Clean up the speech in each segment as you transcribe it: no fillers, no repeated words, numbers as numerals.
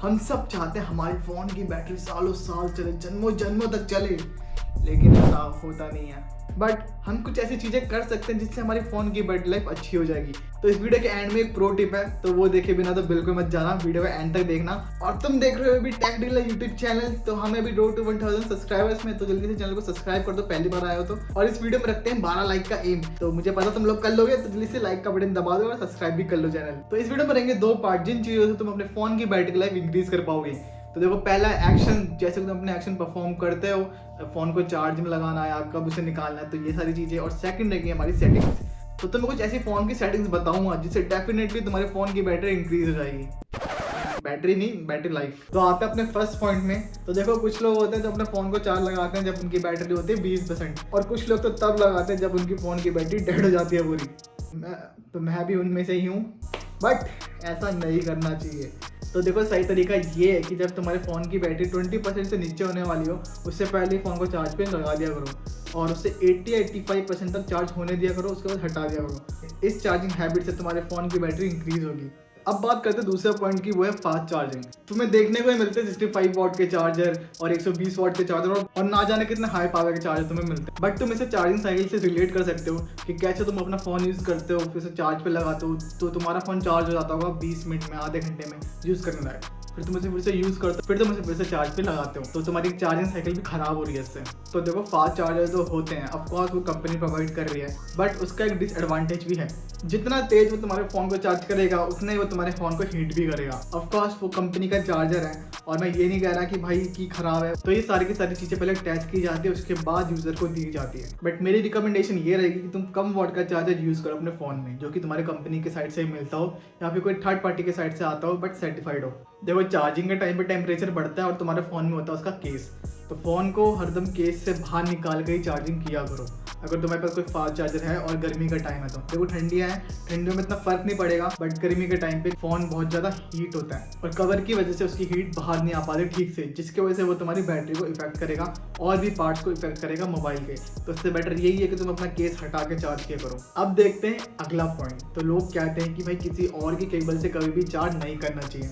हम सब चाहते हैं हमारे फ़ोन की बैटरी सालों साल चले, जन्मों जन्मों तक चले, लेकिन ऐसा होता नहीं है। बट हम कुछ ऐसी चीज़ें कर सकते हैं जिससे हमारी फ़ोन की बैटरी लाइफ अच्छी हो जाएगी। तो इस वीडियो के एंड में एक प्रो टिप है, तो वो देखे बिना तो बिल्कुल मत जाना, वीडियो का एंड तक देखना। और तुम देख रहे हो अभी टेक डीलर यूट्यूब चैनल, तो हमें भी रोड टू 1000 सब्सक्राइबर्स में, तो जल्दी से चैनल को सब्सक्राइब कर दो, पहली बार आए हो तो। और इस वीडियो में रखते हैं 12 लाइक का एम, तो मुझे पता तुम लोग कर लोगे, तो जल्दी से लाइक का बटन दबा दो और सब्सक्राइब भी कर लो चैनल। तो इस वीडियो में रहेंगे 2 पार्ट, जिन चीज़ों से तुम अपने फ़ोन की बैटरी लाइफ इंक्रीज कर पाओगे। तो देखो, पहला एक्शन, जैसे तुम अपने एक्शन परफॉर्म करते हो, फोन को चार्ज में लगाना है, कब उसे निकालना है, तो ये सारी चीजें। और सेकंड रहेगी हमारी सेटिंग्स। तो तुम्हें कुछ ऐसी फोन की सेटिंग्स बताऊंगा जिससे डेफिनेटली तुम्हारे फोन की बैटरी इंक्रीज हो जाएगी। बैटरी नहीं, बैटरी लाइफ। तो आते हैं अपने फर्स्ट पॉइंट में। तो देखो, कुछ लोग होते हैं जो अपने फोन को चार्ज लगाते हैं जब उनकी बैटरी होती है 20%, और कुछ लोग तो तब लगाते हैं जब उनकी फोन की बैटरी डेड हो जाती है पूरी। मैं भी उनमें से ही हूँ, बट ऐसा नहीं करना चाहिए। तो देखो, सही तरीका ये है कि जब तुम्हारे फ़ोन की बैटरी 20% से नीचे होने वाली हो, उससे पहले फ़ोन को चार्ज पे लगा दिया करो, और उससे 80-85% तक चार्ज होने दिया करो, उसके बाद हटा दिया करो। इस चार्जिंग हैबिट से तुम्हारे फ़ोन की बैटरी इंक्रीज होगी। अब बात करते हैं दूसरे पॉइंट की, वो है फास्ट चार्जिंग। तुम्हें देखने को ही मिलते हैं 65 वॉट के चार्जर और 120 वॉट के चार्जर, और ना जाने कितने हाई पावर के चार्जर तुम्हें मिलते हैं। बट तुम इसे चार्जिंग साइकिल से रिलेट कर सकते हो कि कैसे तुम अपना फ़ोन यूज़ करते हो, फिर उसे चार्ज पे लगाते हो, तो तुम्हारा फ़ोन चार्ज हो जाता होगा 20 मिनट में, आधे घंटे में यूज़ करने लायक। फिर तुम इसे फिर से यूज़ करते हो, फिर तुम इसे फिर से चार्ज पे लगाते हो, तो तुम्हारी चार्जिंग साइकिल भी खराब हो रही है इससे। तो देखो, फास्ट चार्जर जो होते हैं, ऑफकोर्स वो कंपनी प्रोवाइड कर रही है, बट उसका एक डिसएडवांटेज भी है। जितना तेज वो तुम्हारे फ़ोन को चार्ज करेगा, उतना ही वो तुम्हारे फ़ोन को हीट भी करेगा। ऑफकोर्स वो कंपनी का चार्जर है, और मैं ये नहीं कह रहा कि भाई की ख़राब है। तो ये सारी की सारी चीज़ें पहले टेस्ट की जाती है, उसके बाद यूज़र को दी जाती है। बट मेरी रिकमेंडेशन ये रहेगी कि तुम कम वॉट का चार्जर यूज़ करो अपने फ़ोन में, जो कि तुम्हारे कंपनी के साइड से ही मिलता हो, या फिर कोई थर्ड पार्टी के साइड से आता हो बट सर्टिफाइड हो। देखो, चार्जिंग के टाइम पे टेम्परेचर बढ़ता है और तुम्हारे फ़ोन में होता है उसका केस, तो फ़ोन को हरदम केस से बाहर निकाल के ही चार्जिंग किया करो अगर तुम्हारे पास कोई फास्ट चार्जर है और गर्मी का टाइम है। तो देखो, ठंडियाँ हैं, ठंडियों में इतना फर्क नहीं पड़ेगा, बट गर्मी के टाइम पे फ़ोन बहुत ज़्यादा हीट होता है, और कवर की वजह से उसकी हीट बाहर नहीं आ पाती ठीक से, जिसकी वजह से वो तुम्हारी बैटरी को इफेक्ट करेगा और भी पार्ट्स को इफेक्ट करेगा मोबाइल के। तो इससे बेटर यही है कि तुम अपना केस हटा के चार्ज किया करो। अब देखते हैं अगला पॉइंट। तो लोग कहते हैं कि भाई किसी और की केबल से कभी भी चार्ज नहीं करना चाहिए,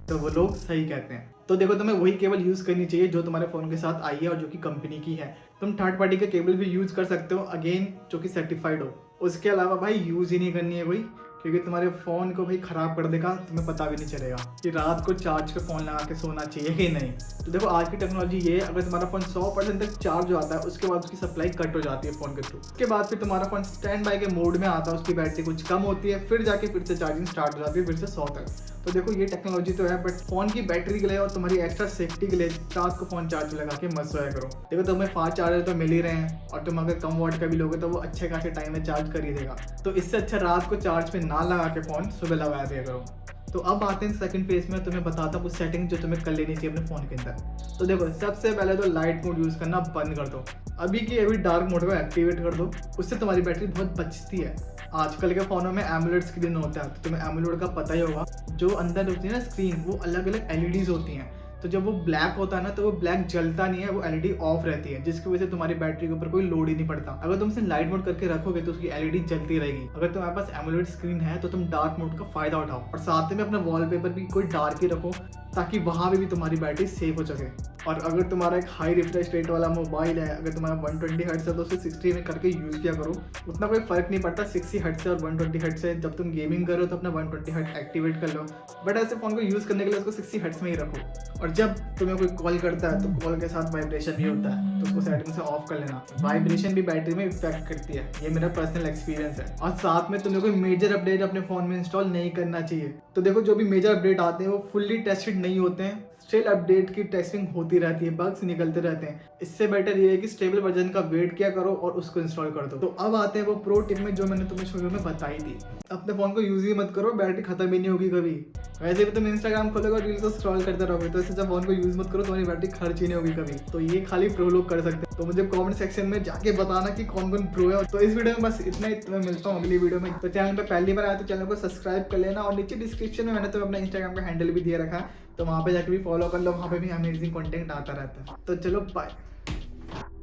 तो वो लोग सही कहते हैं। तो देखो, तुम्हें वही केबल यूज़ करनी चाहिए जो तुम्हारे फ़ोन के साथ आई है और जो कि कंपनी की है। तुम थर्ड पार्टी का केबल भी यूज़ कर सकते हो, अगेन जो कि सर्टिफाइड हो। उसके अलावा भाई यूज़ ही नहीं करनी है कोई, क्योंकि तुम्हारे फ़ोन को भाई ख़राब कर देगा, तुम्हें पता भी नहीं चलेगा कि रात को चार्ज पे फ़ोन लगा के सोना चाहिए कि नहीं। तो देखो, आज की टेक्नोलॉजी ये है, अगर तुम्हारा फ़ोन 100% तक चार्ज हो जाता है, उसके बाद उसकी सप्लाई कट हो जाती है फ़ोन के थ्रू। उसके बाद फिर तुम्हारा फ़ोन स्टैंड बाय के मोड में आता है, उसकी बैटरी कुछ कम होती है, फिर जाके फिर से चार्जिंग स्टार्ट हो जाती है, फिर से 100 तक। तो देखो, ये टेक्नोलॉजी तो है, बट फ़ोन की बैटरी के लिए और तुम्हारी एक्स्ट्रा सेफ्टी के लिए रात को फ़ोन चार्ज लगा के मत सोया करो। देखो, तुम्हें फास्ट चार्जर तो मिल ही रहे हैं, और तुम अगर कम वॉट का भी लोगे तो वो अच्छे खासे टाइम में चार्ज कर ही देगा। तो इससे अच्छा रात को चार्ज पे ना लगा के फ़ोन सुबह लगा दिया करो। तो अब आते हैं सेकंड फेज में, तुम्हें बताता हूँ कुछ सेटिंग जो तुम्हें कर लेनी चाहिए अपने फ़ोन के अंदर। तो देखो, सबसे पहले तो लाइट मोड यूज़ करना बंद कर दो। अभी की अभी डार्क मोड को एक्टिवेट कर दो, उससे तुम्हारी बैटरी बहुत बचती है। आजकल के फ़ोनों में एमोलेड स्क्रीन होता है, तो तुम्हें एमोलेड का पता ही होगा। जो अंदर होती है ना स्क्रीन, वो अलग अलग एलईडीज होती हैं। तो जब वो ब्लैक होता है ना, तो वो ब्लैक जलता नहीं है, वो एलईडी ऑफ रहती है, जिसकी वजह से तुम्हारी बैटरी के ऊपर कोई लोड ही नहीं पड़ता। अगर तुम इसे लाइट मोड करके रखोगे तो उसकी एलईडी जलती रहेगी। अगर तुम्हारे पास एमोलेड स्क्रीन है तो तुम डार्क मोड का फायदा उठाओ, और साथ में अपना वॉलपेपर भी कोई डार्क ही रखो, ताकि वहाँ भी तुम्हारी बैटरी सेफ हो सके। और अगर तुम्हारा एक हाई रिफ्रेश रेट वाला मोबाइल है, अगर तुम्हारा 120 हर्ट्ज है, तो उसे 60 में करके यूज़ किया करो। उतना कोई फ़र्क नहीं पड़ता 60 हर्ट्ज से और 120 हर्ट्ज से। जब तुम गेमिंग करो तो अपना 120 हर्ट्ज एक्टिवेट कर लो, बट ऐसे फ़ोन को यूज़ करने के लिए उसको 60 हर्ट्ज में ही रखो। और जब तुम्हें कोई कॉल करता है तो कॉल के साथ वाइब्रेशन भी होता है, तो उसको सेटिंग से ऑफ कर लेना। वाइब्रेशन भी बैटरी में इफेक्ट करती है, ये मेरा पर्सनल एक्सपीरियंस है। और साथ में तुम्हें कोई मेजर अपडेट अपने फ़ोन में इंस्टॉल नहीं करना चाहिए। तो देखो, जो भी मेजर अपडेट आते हैं वो फुल्ली टेस्टेड नहीं होते हैं, स्टिल अपडेट की टेस्टिंग होती रहती है, बग्स निकलते रहते हैं। इससे बेटर ये है कि स्टेबल वर्जन का वेट किया करो और उसको इंस्टॉल कर दो। तो अब आते हैं वो प्रो टिप में जो मैंने तुम्हें शुरू में बताई थी। अपने फ़ोन को यूज़ ही मत करो, बैटरी खत्म ही नहीं होगी कभी। वैसे भी तुम इंस्टाग्राम खोलोगे और रील्स को स्क्रॉल करते रहोगे, तो इससे जब फ़ोन को यूज़ मत करो, तुम्हारी बैटरी खर्च ही नहीं होगी कभी। तो ये खाली प्रो लोग कर सकते हैं। तो मुझे कमेंट सेक्शन में जाके बताना कि कौन कौन प्रो है। तो इस वीडियो में बस इतना ही, मैं मिलता हूँ अगली वीडियो में। तो चैनल पर पहली बार आया तो चैनल को सब्सक्राइब कर लेना, और नीचे डिस्क्रिप्शन में मैंने तो अपना इंस्टाग्राम का हैंडल भी दिया रखा है, तो वहाँ पे जाके भी फॉलो कर लो, वहाँ पे भी अमेजिंग कंटेंट आता रहता है। तो चलो, बाय।